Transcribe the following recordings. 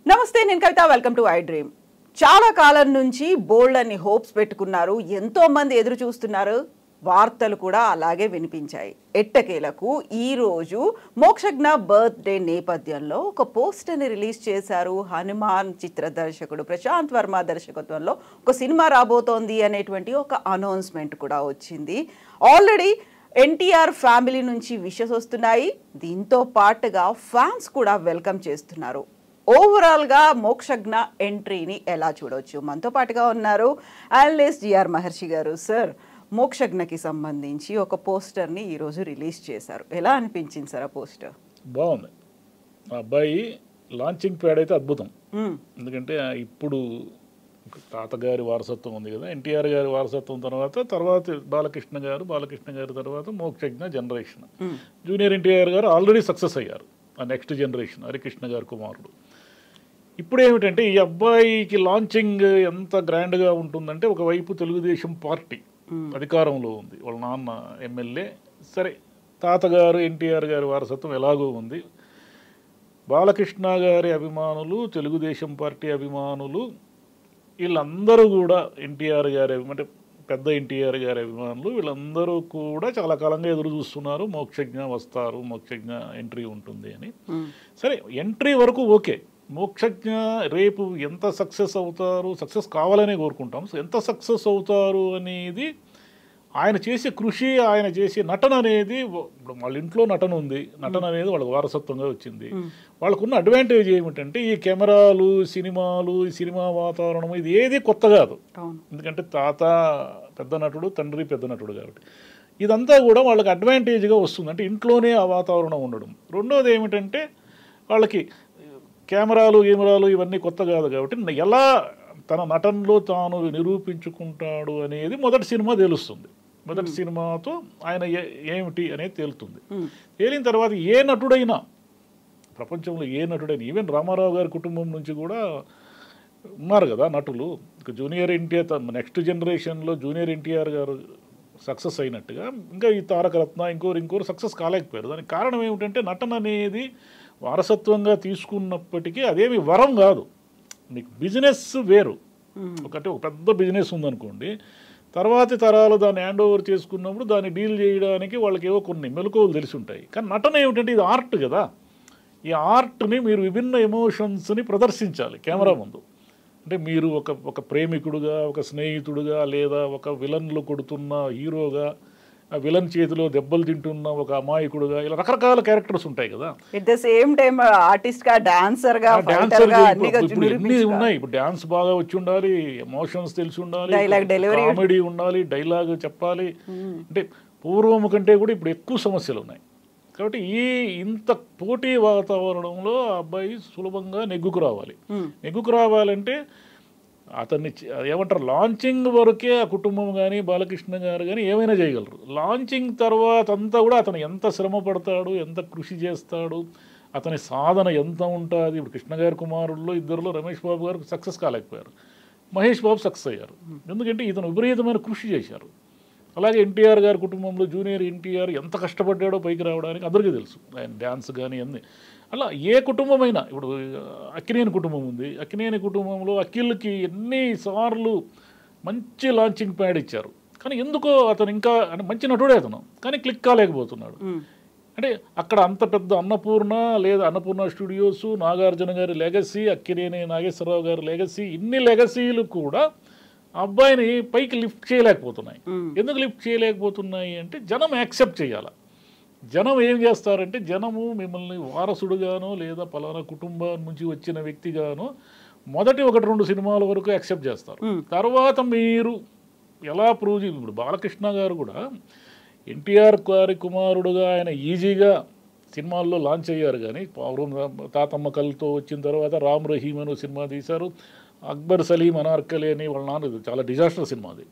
నమస్తే, నేను Kavitha. Welcome to I dream. చాలా కాలం నుంచి బోల్డ్ అని హోప్స్ పెట్టుకున్నారు, ఎంతో మంది ఎదురు చూస్తున్నారు, వార్తలు కూడా అలాగే వినిపించాయి. ఎట్టకేలకు ఈరోజు మోక్షజ్ఞ బర్త్డే నేపథ్యంలో ఒక పోస్టర్ని రిలీజ్ చేశారు. హనుమాన్ చిత్ర దర్శకుడు ప్రశాంత్ వర్మ దర్శకత్వంలో ఒక సినిమా రాబోతోంది అనేటువంటి ఒక అనౌన్స్మెంట్ కూడా వచ్చింది. ఆల్రెడీ ఎన్టీఆర్ ఫ్యామిలీ నుంచి విషెస్ వస్తున్నాయి. దీంతో పాటుగా ఫ్యాన్స్ కూడా వెల్కమ్ చేస్తున్నారు. ఓవరాల్గా మోక్షజ్ఞ ఎంట్రీని ఎలా చూడవచ్చు? మనతో పాటుగా ఉన్నారు అనలిస్ట్ జిఆర్ మహర్షి గారు. సార్, మోక్షజ్ఞకి సంబంధించి ఒక పోస్టర్ని ఈరోజు రిలీజ్ చేశారు. ఎలా అనిపించింది సార్ ఆ పోస్టర్? బాగుంది. ఆ అబ్బాయి లాంచింగ్ ప్యాడ్ అయితే అద్భుతం. ఎందుకంటే ఇప్పుడు తాతగారి వారసత్వం ఉంది కదా, ఎన్టీఆర్ గారి వారసత్వం తర్వాత బాలకృష్ణ గారు తర్వాత మోక్షజ్ఞ జనరేషన్. జూనియర్ ఎన్టీఆర్ గారు ఆల్రెడీ సక్సెస్ అయ్యారు. ఆ నెక్స్ట్ జనరేషన్ హరికృష్ణ గారి కుమారుడు. ఇప్పుడు ఏమిటంటే ఈ అబ్బాయికి లాంచింగ్ ఎంత గ్రాండ్గా ఉంటుందంటే, ఒకవైపు తెలుగుదేశం పార్టీ అధికారంలో ఉంది, వాళ్ళ నాన్న ఎమ్మెల్యే, సరే తాతగారు ఎన్టీఆర్ గారి వారసత్వం ఎలాగో ఉంది. బాలకృష్ణ గారి అభిమానులు, తెలుగుదేశం పార్టీ అభిమానులు, వీళ్ళందరూ కూడా ఎన్టీఆర్ గారి అంటే పెద్ద ఎన్టీఆర్ గారి అభిమానులు వీళ్ళందరూ కూడా చాలా కాలంగా ఎదురు చూస్తున్నారు. మోక్షజ్ఞ వస్తారు, మోక్షజ్ఞ ఎంట్రీ ఉంటుంది అని. సరే, ఎంట్రీ వరకు ఓకే. మోక్షజ్ఞ రేపు ఎంత సక్సెస్ అవుతారు, సక్సెస్ కావాలనే కోరుకుంటాం. సో ఎంత సక్సెస్ అవుతారు అనేది ఆయన చేసే కృషి, ఆయన చేసే నటన అనేది, ఇప్పుడు వాళ్ళ ఇంట్లో నటన ఉంది, నటన అనేది వాళ్ళకి వారసత్వంగా వచ్చింది. వాళ్ళకున్న అడ్వాంటేజ్ ఏమిటంటే ఈ కెమెరాలు, సినిమాలు, ఈ సినిమా వాతావరణం ఇది ఏది కొత్త కాదు. ఎందుకంటే తాత పెద్ద నటుడు, తండ్రి పెద్ద నటుడు కాబట్టి ఇదంతా కూడా వాళ్ళకి అడ్వాంటేజ్గా వస్తుంది. అంటే ఇంట్లోనే ఆ వాతావరణం ఉండడం. రెండోది ఏమిటంటే వాళ్ళకి కెమెరాలు ఇవన్నీ కొత్త కాదు కాబట్టి ఎలా తన నటనలో తాను నిరూపించుకుంటాడు అనేది మొదటి సినిమా తెలుస్తుంది. మొదటి సినిమాతో ఆయన ఏమిటి అనేది తేలుతుంది. తేలిన తర్వాత ఏ నటుడైనా, ప్రపంచంలో ఏ నటుడైనా, ఈవెన్ రామారావు గారి కుటుంబం నుంచి కూడా ఉన్నారు కదా నటులు. జూనియర్ ఎన్టీఆర్ నెక్స్ట్ జనరేషన్లో జూనియర్ ఎన్టీఆర్ గారు సక్సెస్ అయినట్టుగా ఇంకా ఈ తారకరత్న ఇంకోరు సక్సెస్ కాలేకపోయారు. దానికి కారణం ఏమిటంటే నటన అనేది వారసత్వంగా తీసుకున్నప్పటికీ అదేమి వరం కాదు. మీకు బిజినెస్ వేరు. ఒక పెద్ద బిజినెస్ ఉందనుకోండి, తర్వాతి తరాలు దాన్ని హ్యాండ్ ఓవర్ చేసుకున్నప్పుడు దాన్ని డీల్ చేయడానికి వాళ్ళకి ఏవో కొన్ని మెలకువలు తెలిసి ఉంటాయి. కానీ నటన ఏమిటంటే ఇది ఆర్ట్ కదా. ఈ ఆర్ట్ని మీరు విభిన్న ఎమోషన్స్ని ప్రదర్శించాలి కెమెరా ముందు. అంటే మీరు ఒక ప్రేమికుడుగా, ఒక స్నేహితుడుగా, లేదా ఒక విలన్లు కొడుతున్న హీరోగా, ఆ విలన్ చేతిలో దెబ్బలు తింటున్న ఒక అమాయకుడుగా, ఇలా రకరకాల క్యారెక్టర్స్ ఉంటాయి కదా. At the same time artist గా, డాన్సర్ గా, అన్ని ఉన్నాయి. ఇప్పుడు డాన్స్ బాగా వచ్చి ఉండాలి, ఎమోషన్స్ తెలిసి ఉండాలి, కామెడీ ఉండాలి, డైలాగ్ చెప్పాలి. అంటే పూర్వం కంటే కూడా ఇప్పుడు ఎక్కువ సమస్యలు ఉన్నాయి. కాబట్టి ఇంత పోటీ వాతావరణంలో ఆ అబ్బాయి సులభంగా నెగ్గుకు రావాలంటే అతన్ని ఏమంటారు, లాంచింగ్ వరకే ఆ కుటుంబం కానీ బాలకృష్ణ గారు కానీ ఏమైనా చేయగలరు. లాంచింగ్ తర్వాత అంతా కూడా అతను ఎంత శ్రమ పడతాడు, ఎంత కృషి చేస్తాడు, అతని సాధన ఎంత ఉంటుంది. ఇప్పుడు కృష్ణ గారి కుమారుల్లో ఇద్దరులో రమేష్ బాబు గారు సక్సెస్ కాలేకపోయారు, మహేష్ బాబు సక్సెస్ అయ్యారు. ఎందుకంటే ఇతను విపరీతమైన కృషి చేశారు. అలాగే ఎన్టీఆర్ గారి కుటుంబంలో జూనియర్ ఎన్టీఆర్ ఎంత కష్టపడ్డాడో పైకి రావడానికి అందరికీ తెలుసు. ఆయన డ్యాన్స్ కానీ అన్నీ. అలా ఏ కుటుంబమైనా, ఇప్పుడు అక్కినేని కుటుంబం ఉంది, అక్కినేని కుటుంబంలో అఖిల్కి ఎన్నిసార్లు మంచి లాంచింగ్ ప్యాడ్ ఇచ్చారు. కానీ ఎందుకో అతను ఇంకా అంటే మంచి నటుడే అతను, కానీ క్లిక్ కాలేకపోతున్నాడు. అంటే అక్కడ అంత పెద్ద అన్నపూర్ణ లేదా అన్నపూర్ణ స్టూడియోస్, నాగార్జున గారి లెగసీ, అక్కినేని నాగేశ్వరరావు గారి లెగసీ, ఇన్ని లెగసీలు కూడా అబ్బాయిని పైకి లిఫ్ట్ చేయలేకపోతున్నాయి. ఎందుకు లిఫ్ట్ చేయలేకపోతున్నాయి అంటే జనం యాక్సెప్ట్ చేయాలి. జనం ఏం చేస్తారంటే, జనము మిమ్మల్ని వారసుడుగానో లేదా పలానా కుటుంబం నుంచి వచ్చిన వ్యక్తిగానో మొదటి 1-2 సినిమాల వరకు యాక్సెప్ట్ చేస్తారు. తర్వాత మీరు ఎలా ప్రూవ్ ఇప్పుడు బాలకృష్ణ గారు కూడా ఎన్టీఆర్ గారి కుమారుడుగా ఆయన ఈజీగా సినిమాల్లో లాంచ్ అయ్యారు. కానీ తాతమ్మ కళ్ళతో వచ్చిన తర్వాత రామ్ రహీమ్ అని సినిమా తీశారు. అక్బర్ సలీం అనార్కలి అని వాళ్ళ నాన్న చాలా డిజాస్టర్ సినిమా అది,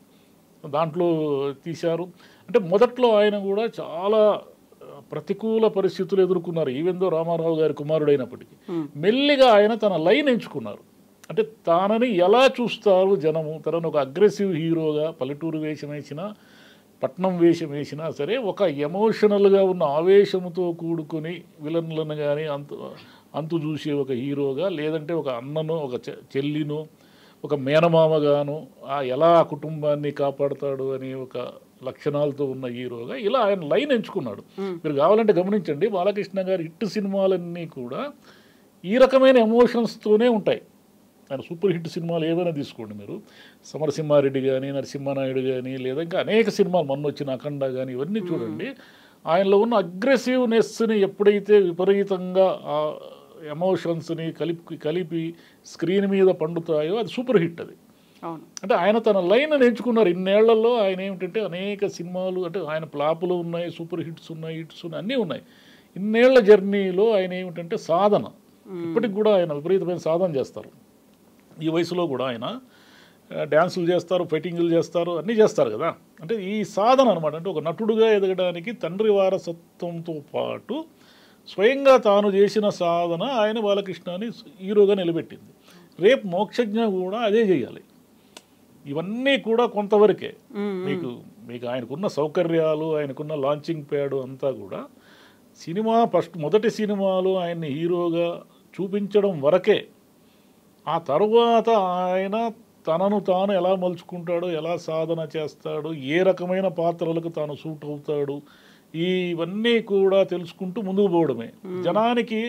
దాంట్లో తీశారు. అంటే మొదట్లో ఆయన కూడా చాలా ప్రతికూల పరిస్థితులు ఎదుర్కొన్నారు, ఈవెందో రామారావు గారి కుమారుడైనప్పటికీ. మెల్లిగా ఆయన తన లైన్ ఎంచుకున్నారు. అంటే తానని ఎలా చూస్తారు జనము, తనను ఒక అగ్రెసివ్ హీరోగా పల్లెటూరు వేషం వేసిన పట్నం వేషం వేసినా సరే ఒక ఎమోషనల్గా ఉన్న ఆవేశంతో కూడుకుని విలన్లను కానీ అంతు చూసే ఒక హీరోగా, లేదంటే ఒక అన్నను ఒక చెల్లిను ఒక మేనమామగాను ఎలా ఆ కుటుంబాన్ని కాపాడుతాడు అనే ఒక లక్షణాలతో ఉన్న హీరోగా ఇలా ఆయన లైన్ ఎంచుకున్నాడు. మీరు కావాలంటే గమనించండి, బాలకృష్ణ గారి హిట్ సినిమాలన్నీ కూడా ఈ రకమైన ఎమోషన్స్తోనే ఉంటాయి. ఆయన సూపర్ హిట్ సినిమాలు ఏవైనా తీసుకోండి మీరు, సమరసింహారెడ్డి కానీ, నరసింహనాయుడు కానీ, లేదా ఇంకా అనేక సినిమాలు మొన్న వచ్చిన అఖండ కానీ, ఇవన్నీ చూడండి. ఆయనలో ఉన్న అగ్రెసివ్నెస్ని ఎప్పుడైతే విపరీతంగా ఆ ఎమోషన్స్ని కలిపి స్క్రీన్ మీద పండుతాయో అది సూపర్ హిట్. అది అంటే ఆయన తన లైన్ ఎంచుకున్నారు. ఇన్నేళ్లలో ఆయన ఏమిటంటే అనేక సినిమాలు, అంటే ఆయన ఫ్లాపులు ఉన్నాయి, సూపర్ హిట్స్ ఉన్నాయి, హిట్స్ ఉన్నాయి, అన్నీ ఉన్నాయి. ఇన్నేళ్ల జర్నీలో ఆయన ఏమిటంటే సాధన, ఇప్పటికి కూడా ఆయన విపరీతమైన సాధన చేస్తారు. ఈ వయసులో కూడా ఆయన డ్యాన్సులు చేస్తారు, ఫైటింగ్లు చేస్తారు, అన్నీ చేస్తారు కదా. అంటే ఈ సాధన అనమాట. అంటే ఒక నటుడుగా ఎదగడానికి తండ్రి వారసత్వంతో పాటు స్వయంగా తాను చేసిన సాధన ఆయన బాలకృష్ణని హీరోగా నిలబెట్టింది. రేపు మోక్షజ్ఞ కూడా అదే చేయాలి. ఇవన్నీ కూడా కొంతవరకే. మీకు ఆయనకున్న సౌకర్యాలు, ఆయనకున్న లాంచింగ్ ప్యాడ్ అంతా కూడా సినిమా మొదటి సినిమాలు ఆయన్ని హీరోగా చూపించడం వరకే. ఆ తర్వాత ఆయన తనను తాను ఎలా మలుచుకుంటాడో, ఎలా సాధన చేస్తాడు, ఏ రకమైన పాత్రలకు తాను సూట్ అవుతాడు, ఇవన్నీ కూడా తెలుసుకుంటూ ముందుకు పోవడమే. జనానికి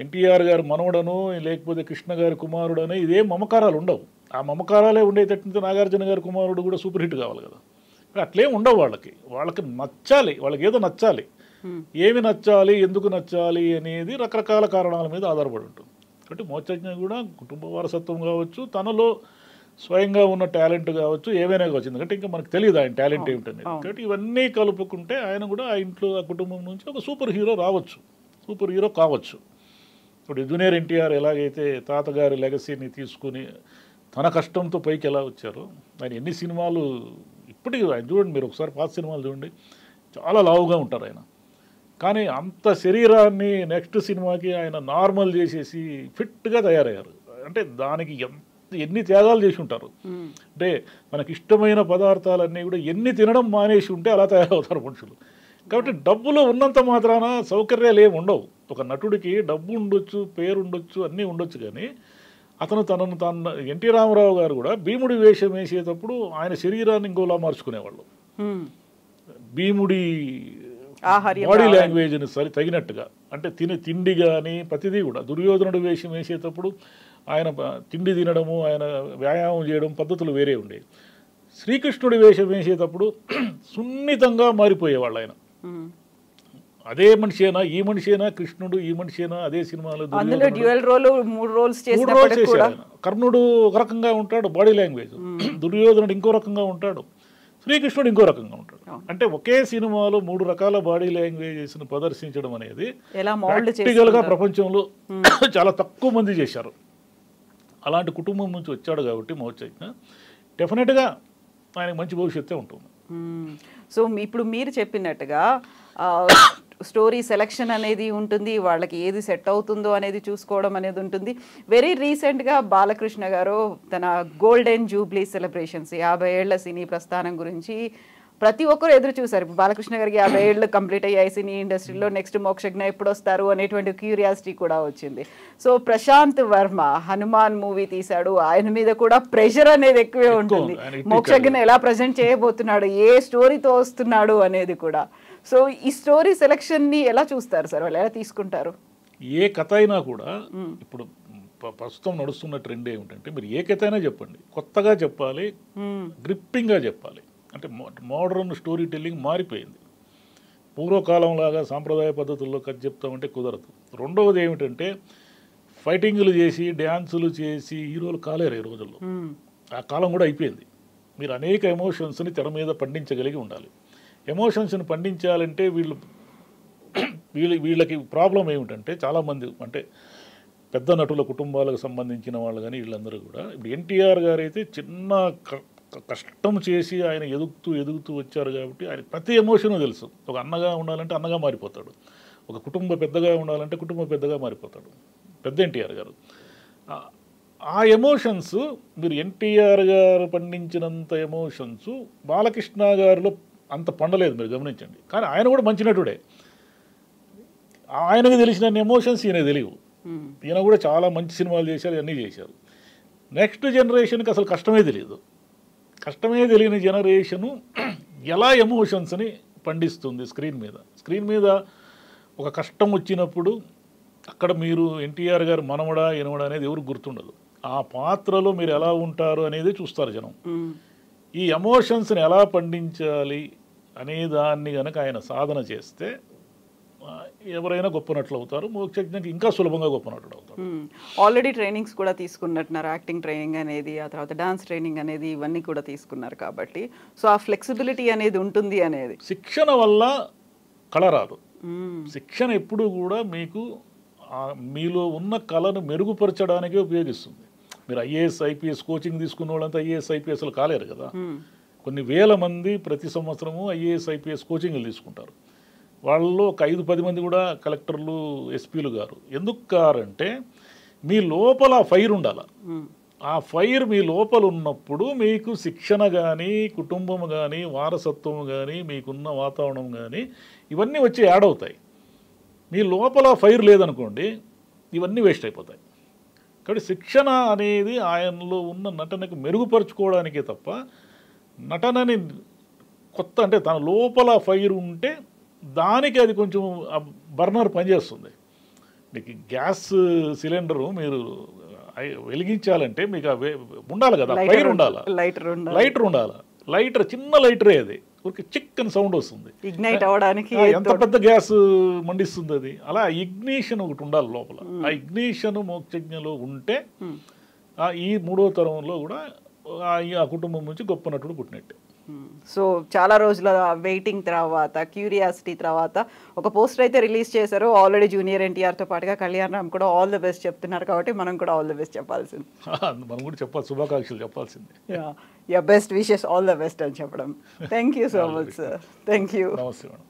ఎన్టీఆర్ గారు మనవడను, లేకపోతే కృష్ణ గారి కుమారుడని ఇదేం మమకారాలు ఉండవు. ఆ మమకారాలే ఉండేటట్టు నాగార్జున గారి కుమారుడు కూడా సూపర్ హిట్ కావాలి కదా. అట్లేం ఉండవు. వాళ్ళకి నచ్చాలి, వాళ్ళకి ఏదో నచ్చాలి. ఏమి నచ్చాలి, ఎందుకు నచ్చాలి అనేది రకరకాల కారణాల మీద ఆధారపడి ఉంటుంది. కాబట్టి మోక్షజ్ఞ కూడా కుటుంబ వారసత్వం కావచ్చు, తనలో స్వయంగా ఉన్న టాలెంట్ కావచ్చు, ఏవైనా కావచ్చు. ఎందుకంటే ఇంకా మనకు తెలియదు ఆయన టాలెంట్ ఏమిటనేది. కాబట్టి ఇవన్నీ కలుపుకుంటే ఆయన కూడా ఆ ఇంట్లో, ఆ కుటుంబం నుంచి ఒక సూపర్ హీరో రావచ్చు, సూపర్ హీరో కావచ్చు. ఇప్పుడు జూనియర్ ఎన్టీఆర్ ఎలాగైతే తాతగారి లెగసీని తీసుకుని తన కష్టంతో పైకి ఎలా వచ్చారో, ఆయన ఎన్ని సినిమాలు ఇప్పటికీ ఆయన చూడండి, మీరు ఒకసారి పాత సినిమాలు చూడండి, చాలా లావుగా ఉంటారు ఆయన. కానీ అంత శరీరాన్ని నెక్స్ట్ సినిమాకి ఆయన నార్మల్ చేసేసి ఫిట్గా తయారయ్యారు. అంటే దానికి ఎన్ని త్యాగాలు చేసి ఉంటారు. అంటే మనకి ఇష్టమైన పదార్థాలన్నీ కూడా ఎన్ని తినడం మానేసి ఉంటే అలా తయారవుతారు మనుషులు. కాబట్టి డబ్బులో ఉన్నంత మాత్రాన సౌకర్యాలు ఏమి ఉండవు. ఒక నటుడికి డబ్బు ఉండొచ్చు, పేరు ఉండొచ్చు, అన్నీ ఉండొచ్చు. కానీ తనను ఎన్టీ రామారావు గారు కూడా భీముడి వేషం వేసేటప్పుడు ఆయన శరీరాన్ని ఇంకోలా మార్చుకునేవాళ్ళు. భీముడి బాడీ లాంగ్వేజ్ని తగినట్టుగా, అంటే తిండి కానీ ప్రతిదీ కూడా. దుర్యోధనుడు వేషం వేసేటప్పుడు ఆయన తిండి తినడము, ఆయన వ్యాయామం చేయడం పద్ధతులు వేరే ఉండేవి. శ్రీకృష్ణుడి వేషం వేసేటప్పుడు సున్నితంగా మారిపోయేవాళ్ళు ఆయన. అదే మనిషి అయినా, ఈ మనిషి అయినా, కృష్ణుడు ఈ మనిషి అయినా అదే సినిమాలో చేశారు. కర్ణుడు ఒక రకంగా ఉంటాడు బాడీ లాంగ్వేజ్, దుర్యోధనుడు ఇంకో రకంగా ఉంటాడు, శ్రీకృష్ణుడు ఇంకో రకంగా ఉంటాడు. అంటే ఒకే సినిమాలో 3 రకాల బాడీ లాంగ్వేజెస్ ప్రదర్శించడం అనేది ప్రాక్టికల్గా ప్రపంచంలో చాలా తక్కువ మంది చేశారు. అలాంటి కుటుంబం నుంచి వచ్చాడు కాబట్టి మోక్షజ్ఞ డెఫినెట్గా ఆయనకు మంచి భవిష్యత్తే ఉంటుంది. సో ఇప్పుడు మీరు చెప్పినట్టుగా స్టోరీ సెలెక్షన్ అనేది ఉంటుంది, వాళ్ళకి ఏది సెట్ అవుతుందో అనేది చూసుకోవడం అనేది ఉంటుంది. వెరీ రీసెంట్గా బాలకృష్ణ గారు తన గోల్డెన్ జూబ్లీ సెలబ్రేషన్స్ 50 ఏళ్ల సినీ ప్రస్థానం గురించి ప్రతి ఒక్కరు ఎదురు చూశారు. బాలకృష్ణ గారికి 50 ఏళ్ళు కంప్లీట్ అయ్యాయి సినీ ఇండస్ట్రీలో, నెక్స్ట్ మోక్షజ్ఞ ఎప్పుడు వస్తారు అనేటువంటి క్యూరియాసిటీ కూడా వచ్చింది. సో ప్రశాంత్ వర్మ హనుమాన్ మూవీ తీశాడు, ఆయన మీద కూడా ప్రెషర్ అనేది ఎక్కువే ఉంటుంది. మోక్షజ్ఞ ఎలా ప్రజెంట్ చేయబోతున్నాడు, ఏ స్టోరీతో వస్తున్నాడు అనేది కూడా. సో ఈ స్టోరీ సెలెక్షన్ని ఎలా చూస్తారు సార్, వాళ్ళు ఎలా తీసుకుంటారు? ఏ కథ అయినా కూడా ఇప్పుడు ప్రస్తుతం నడుస్తున్న ట్రెండ్ ఏమిటంటే, మీరు ఏ కథ అయినా చెప్పండి, కొత్తగా చెప్పాలి, గ్రిప్పింగ్గా చెప్పాలి. అంటే మోడర్న్ స్టోరీ టెల్లింగ్ మారిపోయింది. పూర్వకాలంలాగా సాంప్రదాయ పద్ధతుల్లో కథ చెప్తామంటే కుదరదు. రెండవది ఏమిటంటే, ఫైటింగ్లు చేసి డ్యాన్సులు చేసి హీరోలు కాలేరు ఈ రోజుల్లో. ఆ కాలం కూడా అయిపోయింది. మీరు అనేక ఎమోషన్స్ని తెర మీద పండించగలిగి ఉండాలి. ఎమోషన్స్ని పండించాలంటే వీళ్ళకి ప్రాబ్లం ఏమిటంటే, చాలామంది అంటే పెద్ద నటుల కుటుంబాలకు సంబంధించిన వాళ్ళు కానీ వీళ్ళందరూ కూడా, ఇప్పుడు ఎన్టీఆర్ గారు అయితే చిన్న కష్టం చేసి ఆయన ఎదుగుతూ వచ్చారు కాబట్టి ఆయన ప్రతి ఎమోషను తెలుసు. ఒక అన్నగా ఉండాలంటే అన్నగా మారిపోతాడు, ఒక కుటుంబ పెద్దగా ఉండాలంటే కుటుంబ పెద్దగా మారిపోతాడు పెద్ద ఎన్టీఆర్ గారు. ఆ ఎమోషన్స్ మీరు ఎన్టీఆర్ గారు పండించినంత ఎమోషన్స్ బాలకృష్ణ గారిలో అంత పండలేదు, మీరు గమనించండి. కానీ ఆయన కూడా మంచి నటుడే. ఆయనకు తెలిసిన ఎమోషన్స్ ఈయన తెలియవు. ఈయన కూడా చాలా మంచి సినిమాలు చేశారు, అన్నీ చేశారు. నెక్స్ట్ జనరేషన్కి అసలు కష్టమే తెలియదు. కష్టమే తెలియని జనరేషను ఎలా ఎమోషన్స్ని పండిస్తుంది స్క్రీన్ మీద ఒక కష్టం వచ్చినప్పుడు అక్కడ మీరు ఎన్టీఆర్ గారు మనవడా ఎనవడా అనేది ఎవరికి గుర్తుండదు. ఆ పాత్రలో మీరు ఎలా ఉంటారు అనేది చూస్తారు జనం. ఈ ఎమోషన్స్ని ఎలా పండించాలి అనే దాన్ని కనుక ఆయన సాధన చేస్తే ఎవరైనా గొప్ప నటులు అవుతారు. మోక్షజ్ఞకి ఇంకా సులభంగా గొప్ప నటుడు అవుతారు. ఆల్రెడీ ట్రైనింగ్స్ కూడా తీసుకున్నట్టున్నారు, యాక్టింగ్ ట్రైనింగ్ అనేది, ఆ తర్వాత డాన్స్ ట్రైనింగ్ అనేది, ఇవన్నీ కూడా తీసుకున్నారు కాబట్టి సో ఆ ఫ్లెక్సిబిలిటీ అనేది ఉంటుంది అనేది. శిక్షణ వల్ల కళ రాదు. శిక్షణ ఎప్పుడు కూడా మీకు మీలో ఉన్న కళను మెరుగుపరచడానికే ఉపయోగిస్తుంది. మీరు ఐఏఎస్ ఐపీఎస్ కోచింగ్ తీసుకున్న వాళ్ళంతా ఐఏఎస్ ఐపీఎస్లు కాలేరు కదా. కొన్ని వేల మంది ప్రతి సంవత్సరము ఐఏఎస్ ఐపీఎస్ కోచింగ్లు తీసుకుంటారు. వాళ్ళలో ఒక 5-10 మంది కూడా కలెక్టర్లు ఎస్పీలు గారు. ఎందుకు కారంటే మీ లోపల ఫైర్ ఉండాలి. ఆ ఫైర్ మీ లోపల ఉన్నప్పుడు మీకు శిక్షణ కానీ, కుటుంబం కానీ, వారసత్వం కానీ, మీకున్న వాతావరణం కానీ ఇవన్నీ వచ్చి యాడ్ అవుతాయి. మీ లోపల ఫైర్ లేదనుకోండి, ఇవన్నీ వేస్ట్ అయిపోతాయి. కాబట్టి శిక్షణ అనేది ఆయనలో ఉన్న నటనకు మెరుగుపరుచుకోవడానికే తప్ప నటనని కొత్త అంటే తన లోపల ఫైర్ ఉంటే దానికి అది కొంచెం బర్నర్ పనిచేస్తుంది. మీకు గ్యాస్ సిలిండరు మీరు వెలిగించాలంటే మీకు ఉండాలి కదా, ఫైర్ ఉండాలి, లైటర్ ఉండాలి. లైటర్ చిన్న లైటరే, అది ఒక చిక్కని సౌండ్ వస్తుంది, ఇగ్నైట్ అవ్వడానికి ఎంత పెద్ద గ్యాస్ మండిస్తుంది అది. అలా ఇగ్నిషన్ ఒకటి ఉండాలి లోపల. ఆ ఇగ్నిషన్ మోక్షజ్ఞలో ఉంటే ఈ 3వ తరంలో కూడా ఆ కుటుంబం నుంచి గొప్ప నటుడు పుట్టినట్టే. సో చాలా రోజుల వెయిటింగ్ తర్వాత, క్యూరియాసిటీ తర్వాత ఒక పోస్టర్ అయితే రిలీజ్ చేశారు. ఆల్రెడీ జూనియర్ ఎన్టీఆర్తో పాటుగా కళ్యాణ్ రామ్ కూడా ఆల్ ది బెస్ట్ చెప్తున్నారు కాబట్టి మనం కూడా ఆల్ ది బెస్ట్ చెప్పాల్సింది. మనం కూడా చెప్పాలి, శుభాకాంక్షలు చెప్పాల్సింది. Yeah best wishes, all the best అని చెప్పడం. Thank you so much sir. Thank you. నమస్తే మేడం.